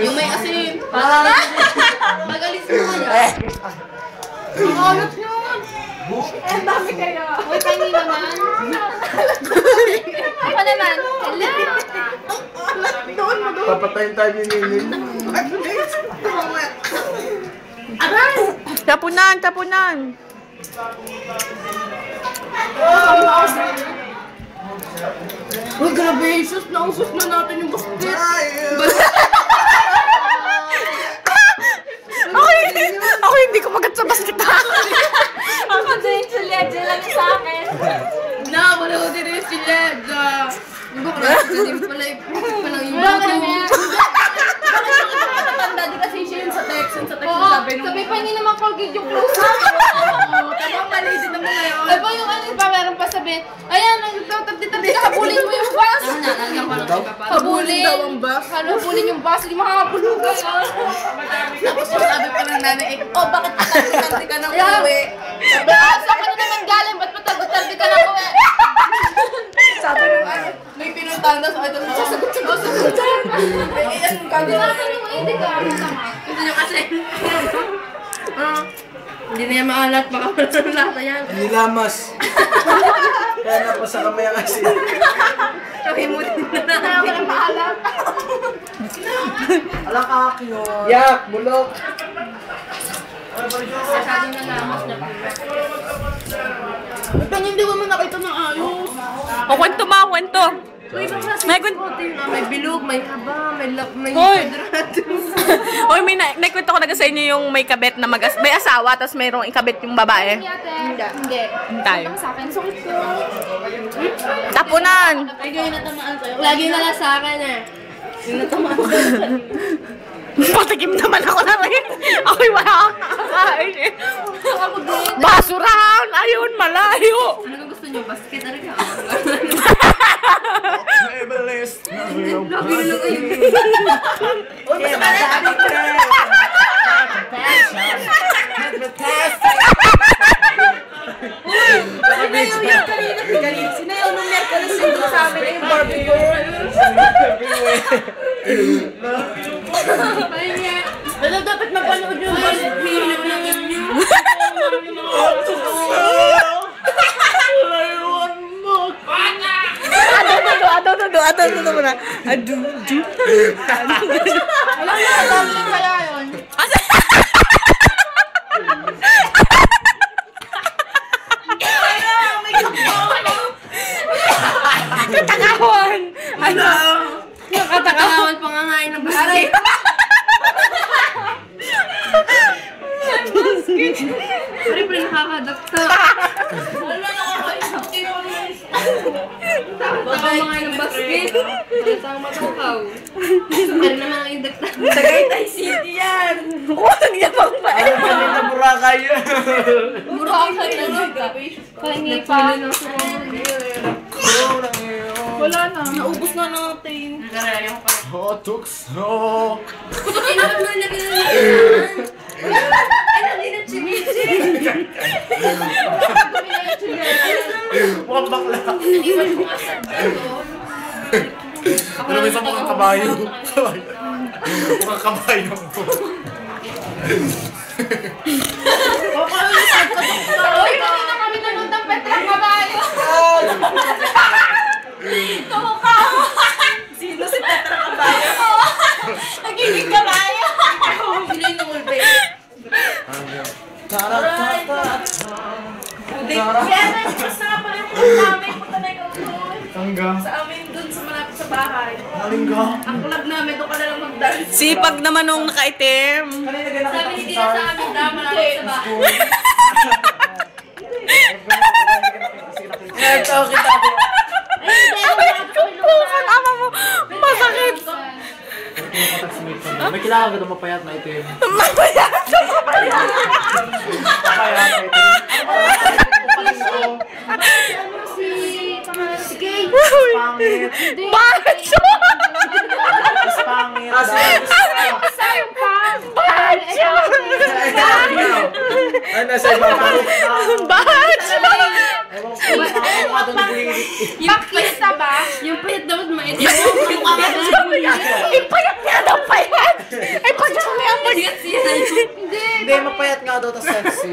Yung may asin. Magalis mo kaya. Ang alat yun. Ang dami kayo. Uy, pahingi naman. Ako naman. Hello. Doon mo doon. Papatayin tayo ni Ninin. Aray! Tapunan, tapunan. Uy, grabe. Sus na usos na natin yung basket. Ako hindi ko magat sa basket. Ako din, Juliet. Diyan lang sa akin. Na, wala ko din rin sila. Di ba kasi pala yung matanda din kasi siya yun sa text. Yun sa text na sabi nung... Sabi pa hindi naman Colgate yung close up. Oo, tamang mali din naman ngayon. Ay ba yung ano pa, meron pa sabihin, ayan, nagtabi-tabi ka, habulin mo yung bus. Habulin daw ang bus. Habulin yung bus, hindi makakabulog ka. Tapos yung sabi pa ng nanay, oh, bakit patabi ka ng uwi? Saan ka na naman galing, ba't patabi ka ng uwi? Sabi nung ano, may pinuntahan na sa ito, sasagot dyan. Eh, yan yung gagawin. Tinatanong mo, hindi ka. Hindi nyo kasi. Hindi na yan maalat, baka wala sa lata yan. Nilamas. Kaya napasa kami ang asin. Sabihin mo din na natin. Kaya wala maalat. Alakak yun. Yak, bulok. Masyado na lamas na po. Ba't hindi mo nakita ng ayos? O, kwento ma, kwento. May kwento. May bilog, may haba, may Hoy! kwadrado. Hoy, may naikwento ko na sa inyo yung may kabet na may asawa, tapos mayroong ikabit yung babae. Hindi. Tayo. Sa akin, sakit ko. Tapunan! Ay, kayo natamaan sa'yo. Lagi na lang sa akin eh. Yung natamaan sa'yo. Patikim naman ako na rin. Ako'y wala akong kakakain eh. Ako din. Basurahan! Ayun, malayo! Ano gusto nyo? Basket na rin ka? Everlist. Lagi na lang kayo. Uy, masabi ko na. Sinayaw yan kanina. Sinayaw nung Merkulis yung sa amin yung Barbie girl. Pahinga. Ano dapat mapanood yung Barbie? Ado mo na. Ado. Wala na, dami lang kaya yun. Katakawan! Ano? Nakatakawan pa nga ngayon ng basket. Pari pa nakakadakta. Wala na ako Baka mga ng basket. Palatang matukaw. Ano naman ang indakta? Tagaytay City yan! Huwag niya pang pa! Ano pa rin na Boracay yun? Mura ka rin ang Pahingi pa. Wala na. Naubos na natin. Oh, Tux. Oh. Inap na lagi na yan. Ay, hindi na chimichi. Mukhang bakla. Iwan ko nga sa dito. Pero may isang mukhang kabayo. Mukhang kabayo po. Uy, kanina kami nanuntang Petra Kabayo. Kamukha mo. Sino si Petra Kabayo? Nagiging kabayo. Sino yung nangulbe? Kaya nag-ipas na nga pala yung club namin. Punta na ikaw doon. Tangga. Sa amin doon sa malapit sa bahay. Malingga. Ang club namin, doon ka na lang mag-dance. Sipag naman nung nakaitim. Sabi ni Dina sa amin, malapit sa bahay. Ito, kita ko. Kukukan ama mo. Masakit. May kailangan ka na mapayat na itim. Mapayat. Mapayat na itim. Si Kay. Pangit. Bakit siya? Mas pangit. Sayang pa. Bakit siya? Ay, nasa ibabaw. Bakit siya? Yung pista ba? Yung payat dapat maitim. Yung Ipayat niya daw payat. daw tas sexy.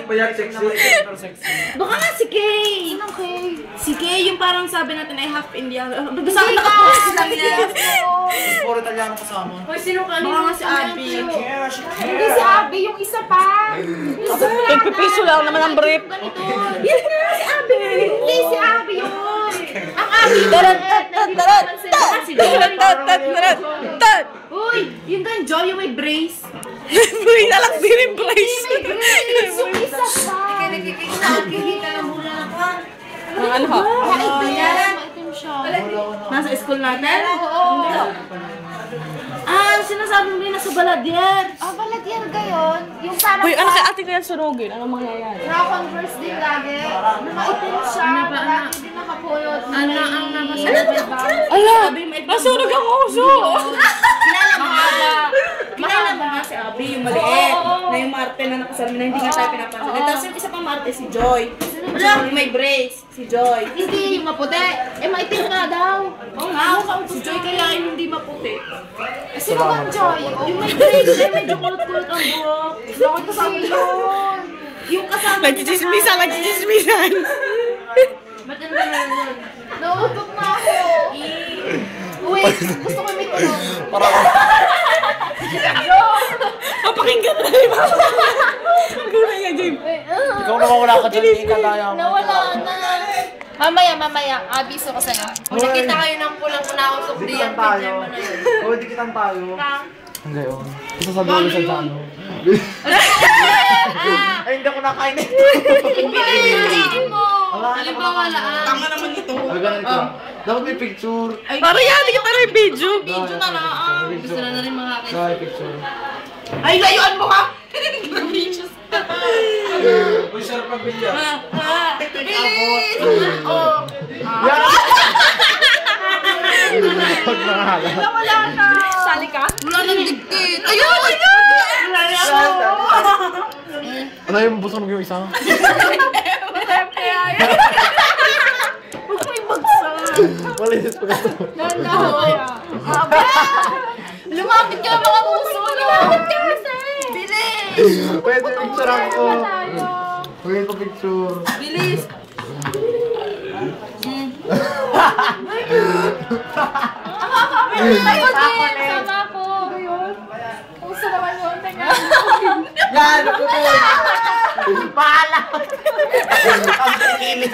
Payat sexy, pero sexy. Baka nga si Kay. Sinong Kay? Si Kay, yung parang sabi natin ay half Indian. Basta ako nakapost lang niya. Puro Italiano kasama. Hoy, sino ka? Baka nga si Abby. Hindi si Abby, yung isa pa. Nagpipiso lang naman ang brief. Ganito. Yan na, si Abby. Hindi si Abby yun. Ang Abby. Uy, yung ganjo, yung may brace. Uy, nalang din yung brace. May brace, yung isa pa. Nakikita na muna ka. Ano ha? Maitim siya. Nasa school natin? Oo. Ah, sinasabi mo rin nasa Baladier. Oh, baladier gayon. Yung parang Uy, ano kay ate ko yan sunugin? Anong mangyayari? na-converse din lagi. Maitim siya. Marami din nakapulot. Ano ang nakasunod ba? Ala, nasunog ang uso. Kilala mo nga si Abby, yung maliit. Na yung Marte na nakasalamin na hindi nga tayo pinapansin. Tapos yung isa pang Marte, si Joy. Yung may brace, si Joy. Hindi, yung maputi. Eh, maitim nga daw. Oo nga, si Joy kaya yung hindi maputi. Sino bang Joy? Yung may brace, eh, medyo kulot-kulot ang buhok. Bakit kasama yun? Yung kasama Nagchichismisan, nagchichismisan. Ba't ano ba yun? Nauutot na ako. Wait, gusto ko may tulog. Papakinggan na rin ba? Guna nga, Jim. Ikaw naman wala ka dyan, hindi ka daya mo. Nawala na. Mamaya. Abiso ko sa'yo. Kung nakita kayo ng pulang-punakong sukliyan, picture mo na yun. Oo, dikitan tayo. Hindi, oo. Isa sa dulo sa dano. Ay, hindi ako nakain eh. Piliin mo. Halimbawa laan. Tanga naman ito. Ay, ganun ko. Dapat may picture. Parang yan, hindi kita na yung video. Video na lang. Gusto na rin makakita. Ay, picture. Ay, layuan mo ka! Videos. Uy, sarap magbilya. Bilis! Oh. Yan! Huwag na hala. Wala ka! Sali ka? Wala nang digkit. Ayun! Ano yung busog yung isa? Huwag mo ibagsak. Malinis pa ito. Lumapit ka mga puso. Lumapit ka kasi. Bilis! Pwede picture ako. Pwede pa picture. Bilis! Sama ko. Puso naman yun. Teka. Yan! Paala! Ang pinimit.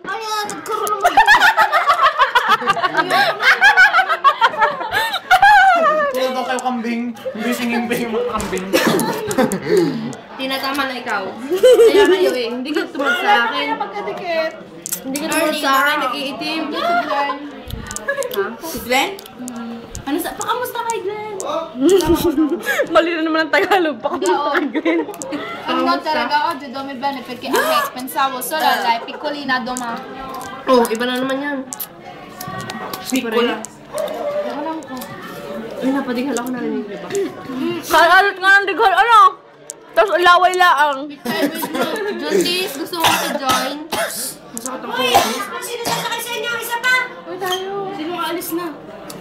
Ayan, nagkaroon ng Tulad daw kayo kambing. Hindi singing-bing mga kambing. Tinatama na ikaw. Kaya kayo eh, hindi ka tumag sa akin. pagkadikit. Hindi ka tumag sa akin, nag-iitim. Si Glenn? Ano sa, pakamusta kay Glenn? Mali na naman ang Tagalog. Pakamusta ka, Glenn. Ang not talaga ako, dito may benefit kay Ahek. Pensavo, solalay, picolina doma. Oh, iba na naman yan. Piccola. Alam ko. Ay, napadigal ako na rin, diba? Kalalot nga ng dighal, ano? Tapos laway laang. Juntis, gusto mo ka-join? Masakit ang Sino sasakay sa inyo? Isa pa? Uy, tayo. Sino nga alis na?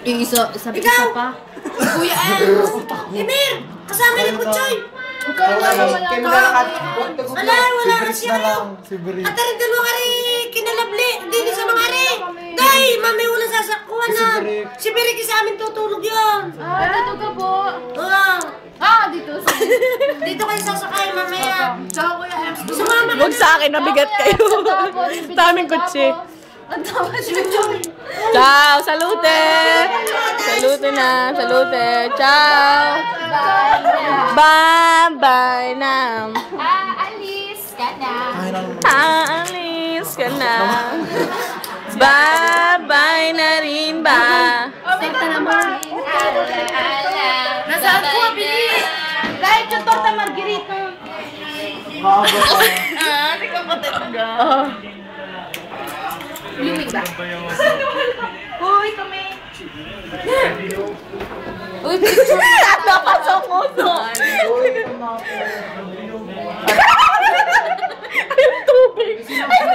Yung isa, sabi isa pa. Kuya Emir! Kasama ni Kuchoy! Ikaw na, mamaya Kaya ka. malakad. Wala, wala Si Brice na lang. Si Brice. Ata rin mo kari kinalabli. Dili sa mga ri. Day, mami wala sasakuha na. Si Birik sa amin tutulog yun. Ah, dito ka po. Dito. Dito kayo sasakay mamaya. Ciao, Kuya Ems. Sumama ka Huwag sa akin, mabigat kayo. Sa aming kotse. Ang tawa si Joy. Ciao, salute! Salute na, salute. Ciao! Bye-bye na. Alis ka na. Ay, lang. Aalis ka na. Bye-bye na rin ba? Sakta naman. Nasaan ko, bilis? Kahit yung torta margarita. Maabot pa. Hindi ka patataga. Lumig ba? Uy, kami. Uy, picture. Napasok mo to. Ay, tubig. Ay,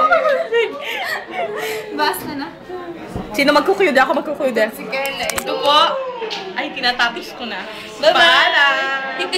Sino magkukuyod? Ako magkukuyod. Si Kela. Ito po. Ay, tinatapos ko na. Bye-bye!